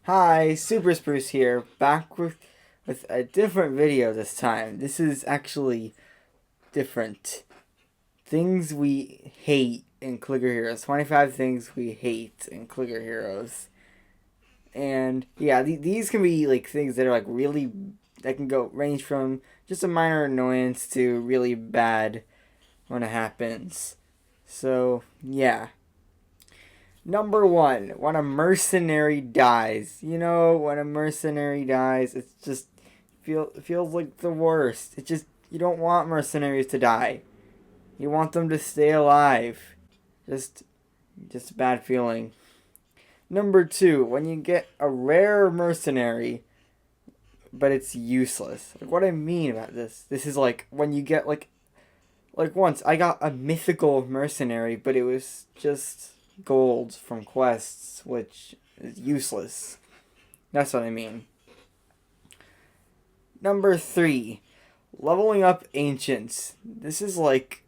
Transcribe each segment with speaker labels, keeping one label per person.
Speaker 1: Hi, Super Spruce here, back with a different video this time. This is actually different. Things we hate in Clicker Heroes. 25 things we hate in Clicker Heroes. And yeah, these can be like things that are like really, that can go range from just a minor annoyance to really bad when it happens. So yeah. Number one, when a mercenary dies. You know, when a mercenary dies, it's just feels like the worst. It just you don't want mercenaries to die. You want them to stay alive. Just just a bad feeling. Number two, when you get a rare mercenary, but it's useless. Like what I mean about this is like when you get like once I got a mythical mercenary, but it was just gold from quests, which is useless. That's what I mean. Number three, leveling up ancients. This is like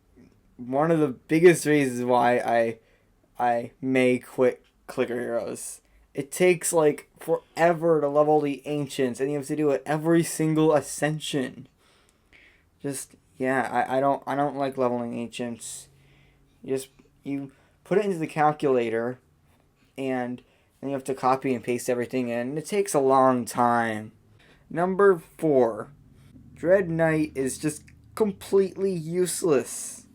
Speaker 1: one of the biggest reasons why I may quit Clicker Heroes. It takes like forever to level the ancients, and you have to do it every single ascension. Just yeah, I don't like leveling ancients. You put it into the calculator, and then you have to copy and paste everything in. And it takes a long time. Number four, Dread Knight is just completely useless.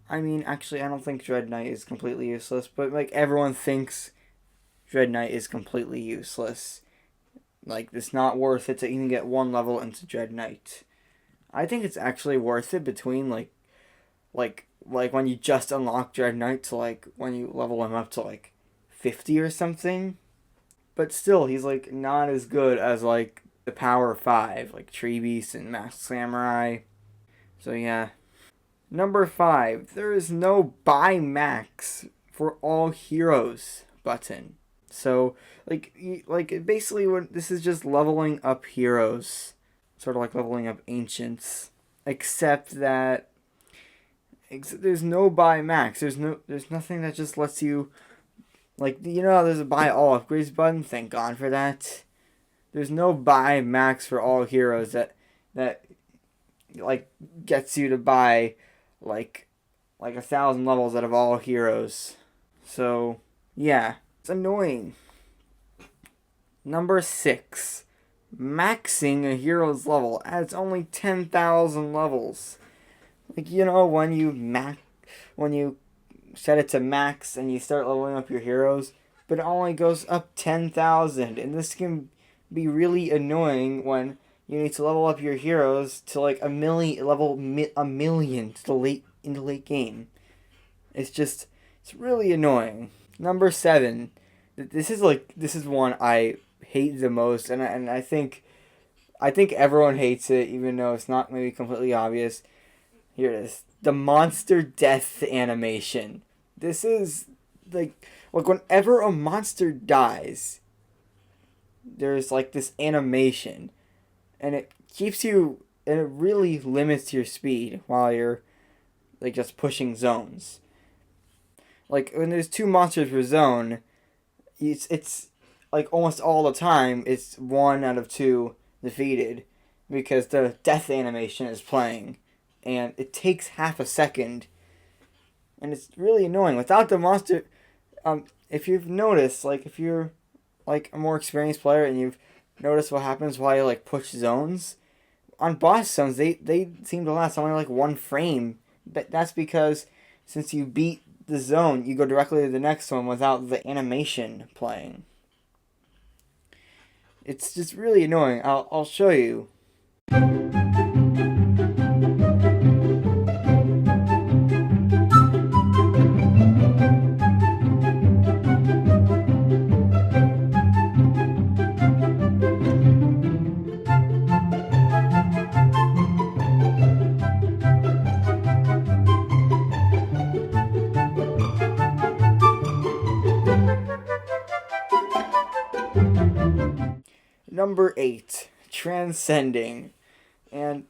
Speaker 1: I mean, actually, I don't think Dread Knight is completely useless, but like everyone thinks Dread Knight is completely useless. Like it's not worth it to even get one level into Dread Knight. I think it's actually worth it between like when you just unlock Dread Knight to like when you level him up to like 50 or something. But still, he's like not as good as like the Power 5, like Tree Beast and Masked Samurai. So yeah. Number 5, there is no buy max for all heroes button. So like basically what this is just leveling up heroes, sort of like leveling up ancients, except that there's no buy max. There's nothing that just lets you like there's a buy all upgrades button. Thank God for that. There's no buy max for all heroes that like gets you to buy like 1,000 levels out of all heroes. So yeah, it's annoying. Number 6, maxing a hero's level adds only 10,000 levels. Like when you set it to max and you start leveling up your heroes, but it only goes up 10,000, and this can be really annoying when you need to level up your heroes to like a million to the late game. It's really annoying. Number 7, this is one I hate the most, and I think everyone hates it, even though it's not maybe completely obvious. Here it is. The monster death animation. This is like whenever a monster dies, there's like this animation, and it keeps you, and it really limits your speed while you're like just pushing zones. Like when there's two monsters per zone, it's like almost all the time it's one out of two defeated because the death animation is playing, and it takes half a second, and it's really annoying. Without the monster, if you've noticed, like if you're like a more experienced player and you've noticed what happens while you like push zones on boss zones, they seem to last only like one frame. But that's because since you beat the zone, you go directly to the next one without the animation playing. It's just really annoying. I'll show you. Number 8, Transcending. And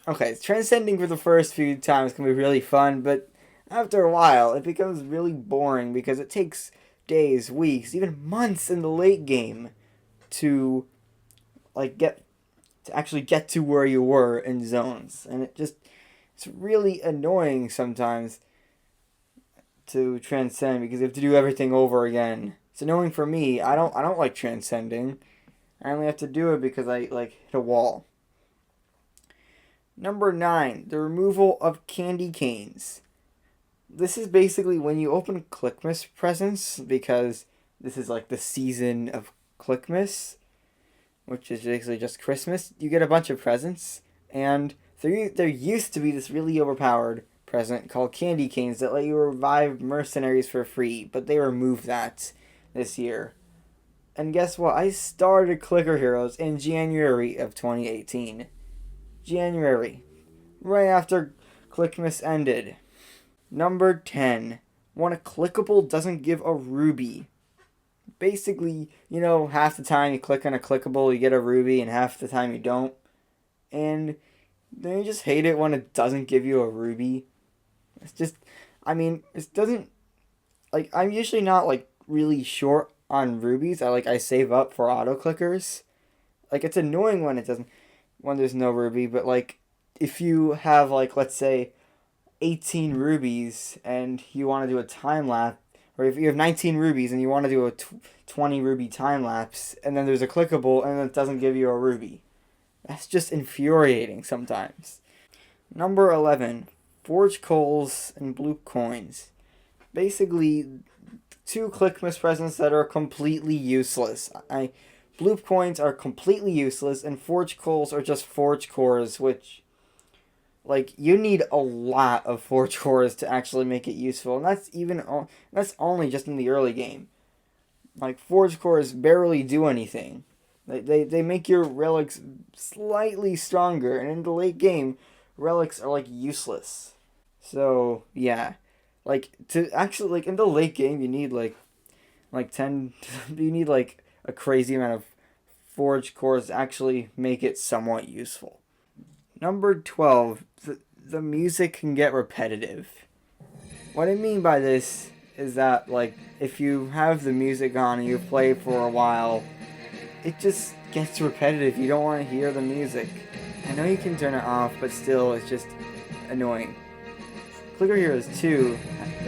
Speaker 1: okay, Transcending for the first few times can be really fun, but after a while it becomes really boring because it takes days, weeks, even months in the late game to actually get to where you were in zones. And it's really annoying sometimes to transcend because you have to do everything over again. It's annoying for me. I don't like transcending. I only have to do it because I hit a wall. Number 9, the removal of candy canes. This is basically when you open Clickmas presents, because this is the season of Clickmas, which is basically just Christmas. You get a bunch of presents, and there used to be this really overpowered present called candy canes that let you revive mercenaries for free, but they removed that this year. And guess what? I started Clicker Heroes in January of 2018. January. Right after Clickmas ended. Number 10. When a clickable doesn't give a ruby. Basically, half the time you click on a clickable, you get a ruby, and half the time you don't. And then you just hate it when it doesn't give you a ruby. It's just, it doesn't, I'm usually not, really short on rubies. I save up for auto clickers. It's annoying when there's no ruby, but, if you have, let's say, 18 rubies and you want to do a time lapse, or if you have 19 rubies and you want to do a 20 ruby time lapse, and then there's a clickable and it doesn't give you a ruby. That's just infuriating sometimes. Number 11, forge coals and blue coins. Basically, 2 Clickmas presents that are completely useless. Blue coins are completely useless, and forge coals are just forge cores, which, you need a lot of forge cores to actually make it useful, and that's only just in the early game. Forge cores barely do anything. They make your relics slightly stronger, and in the late game, relics are useless. So yeah, to actually in the late game, you need 10. You need a crazy amount of forge cores to actually make it somewhat useful. Number 12, the music can get repetitive. What I mean by this is that, if you have the music on and you play for a while, it just gets repetitive. You don't want to hear the music. I know you can turn it off, but still, it's just annoying. Clicker Heroes 2 has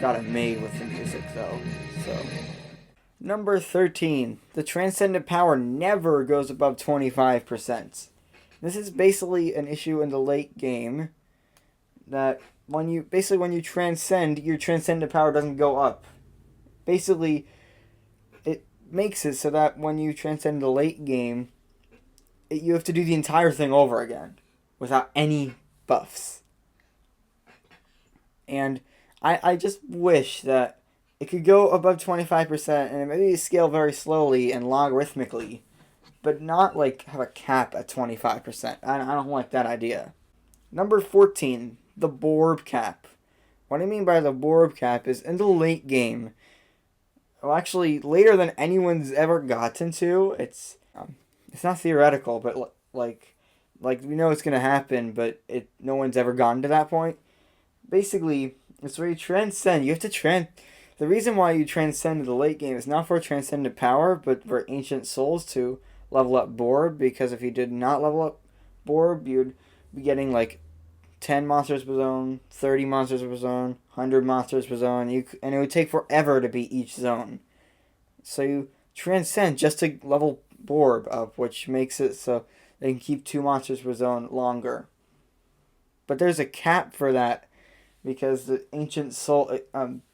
Speaker 1: got it made with the music, though. So, number 13, the Transcendent power never goes above 25%. This is basically an issue in the late game that when you transcend, your Transcendent power doesn't go up. Basically, it makes it so that when you transcend the late game, you have to do the entire thing over again without any buffs. And I just wish that it could go above 25% and maybe scale very slowly and logarithmically, but not have a cap at 25%. I don't like that idea. Number 14, the Borb cap. What I mean by the Borb cap is in the late game, well, actually later than anyone's ever gotten to. It's not theoretical, but we know it's gonna happen, but no one's ever gotten to that point. Basically, it's where you transcend. You have to The reason why you transcend in the late game is not for transcendent power, but for ancient souls to level up Borb, because if you did not level up Borb, you'd be getting 10 monsters per zone, 30 monsters per zone, 100 monsters per zone, and it would take forever to beat each zone. So you transcend just to level Borb up, which makes it so they can keep 2 monsters per zone longer. But there's a cap for that, because the ancient soul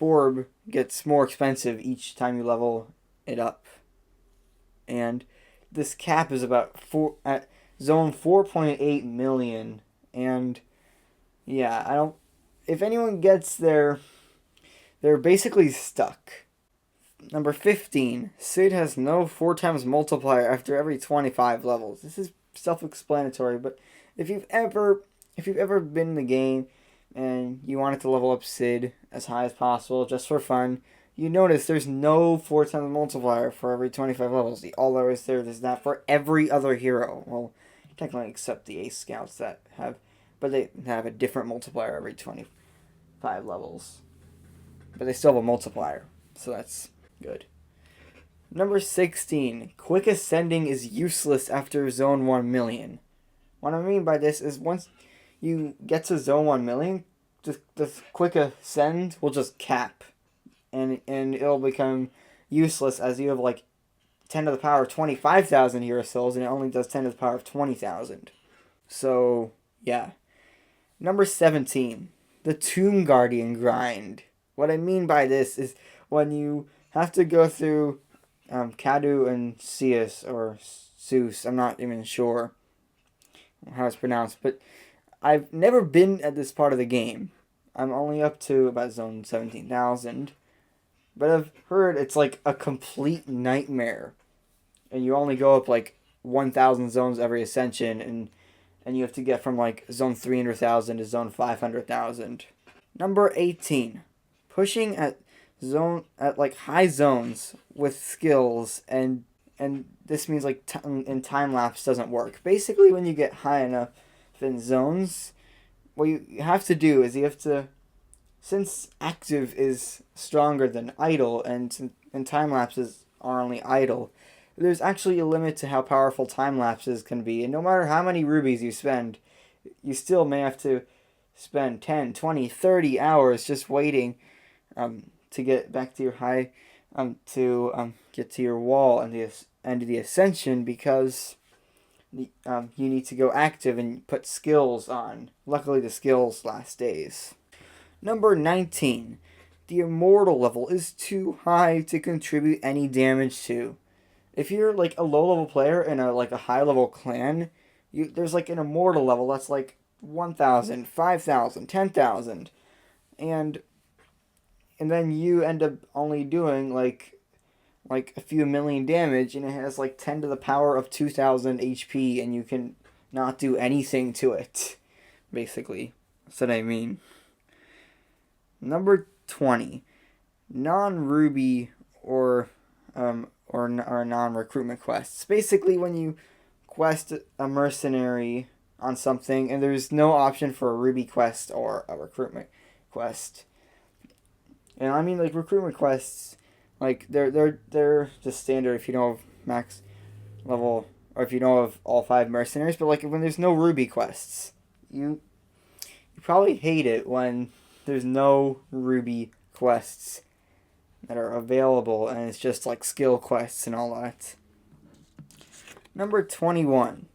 Speaker 1: Borb gets more expensive each time you level it up. And this cap is about at zone 4.8 million, and yeah, if anyone gets there, they're basically stuck. Number 15, Sid has no 4 times multiplier after every 25 levels. This is self-explanatory, but if you've ever been in the game and you wanted to level up Sid as high as possible just for fun, you notice there's no 4 times multiplier for every 25 levels. All there is that for every other hero. Well, technically except the Ace Scouts that have, but they have a different multiplier every 25 levels. But they still have a multiplier. So that's good. Number 16. Quick ascending is useless after zone 1 million. What I mean by this is once you get to zone 1 million, the quick ascend will just cap. And it'll become useless as you have like 10 to the power of 25,000 hero souls, and it only does 10 to the power of 20,000. So, yeah. Number 17. The Tomb Guardian grind. What I mean by this is when you have to go through Cadu and Ceus, or Zeus, I'm not even sure how it's pronounced, but I've never been at this part of the game. I'm only up to about zone 17,000, but I've heard it's like a complete nightmare, and you only go up like 1,000 zones every ascension, and you have to get from like zone 300,000 to zone 500,000. Number 18. Pushing at like high zones with skills, and this means like in time lapse doesn't work. Basically, when you get high enough in zones, what you have to do is you have to, since active is stronger than idle, and time lapses are only idle, there's actually a limit to how powerful time lapses can be, and no matter how many rubies you spend, you still may have to spend 10, 20, 30 hours just waiting to get back to your high, to get to your wall and the end of the ascension, because you need to go active and put skills on. Luckily, the skills last days. Number 19. The immortal level is too high to contribute any damage to. If you're like a low level player in a high level clan, there's like an immortal level that's like 1,000, 5,000, 10,000, and then you end up only doing like a few million damage, and it has like 10 to the power of 2,000 HP, and you can not do anything to it. Basically, that's what I mean. Number 20. Non-ruby or non-recruitment quests. Basically, when you quest a mercenary on something and there's no option for a ruby quest or a recruitment quest. And I mean, like, recruitment quests, like, they're just standard if you know of max level, or if you know of all 5 mercenaries, but like when there's no ruby quests, you probably hate it when there's no ruby quests that are available, and it's just like skill quests and all that. Number 21.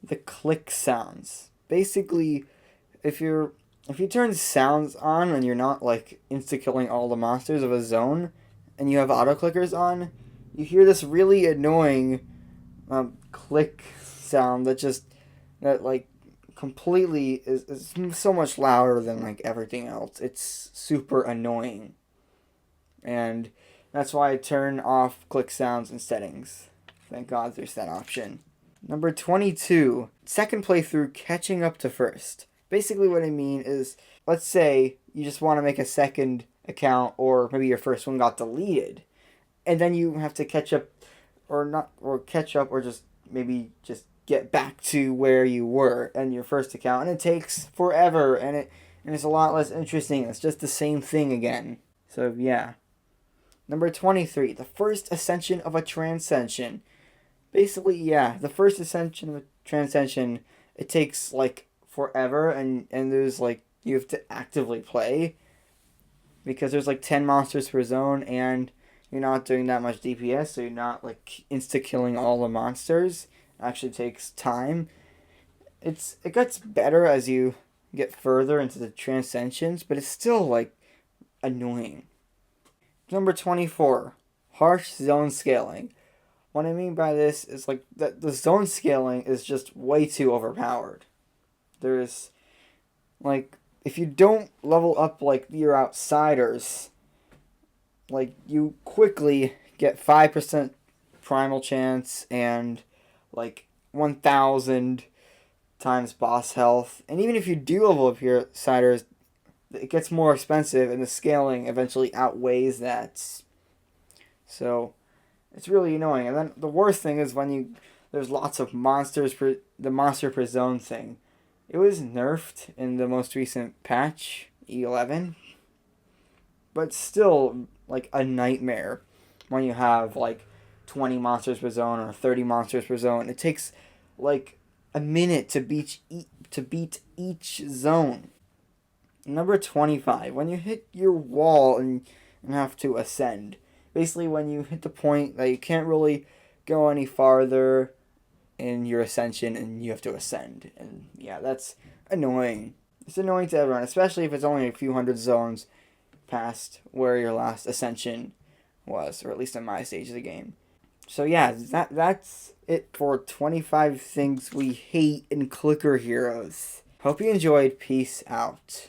Speaker 1: The click sounds. Basically, if you turn sounds on and you're not like insta-killing all the monsters of a zone, and you have auto-clickers on, you hear this really annoying click sound that like completely is so much louder than like everything else. It's super annoying. And that's why I turn off click sounds in settings. Thank God there's that option. Number 22. Second playthrough catching up to first. Basically what I mean is, let's say you just want to make a second account, or maybe your first one got deleted, and then you have to catch up, or just maybe just get back to where you were in your first account, and it takes forever, and it's a lot less interesting. It's just the same thing again. So yeah. Number 23. The first ascension of a Transcension. Basically, yeah, the first ascension of a Transcension, it takes like forever, and there's like, you have to actively play, because there's like 10 monsters per zone, and you're not doing that much DPS, so you're not like insta-killing all the monsters. It actually takes time. It gets better as you get further into the Transcensions, but it's still like annoying. Number 24. Harsh zone scaling. What I mean by this is like that the zone scaling is just way too overpowered. There's like, if you don't level up like your outsiders, like you quickly get 5% primal chance and like 1,000 times boss health. And even if you do level up your outsiders, it gets more expensive, and the scaling eventually outweighs that. So it's really annoying. And then the worst thing is when there's lots of monsters per the monster per zone thing. It was nerfed in the most recent patch, E11. But still, like a nightmare when you have like 20 monsters per zone or 30 monsters per zone. It takes like a minute to beat each zone. Number 25, when you hit your wall and have to ascend. Basically, when you hit the point that you can't really go any farther in your ascension and you have to ascend. And yeah, that's annoying. It's annoying to everyone, especially if it's only a few hundred zones past where your last ascension was, or at least in my stage of the game. So yeah, that's it for 25 things we hate in Clicker Heroes. Hope you enjoyed. Peace out.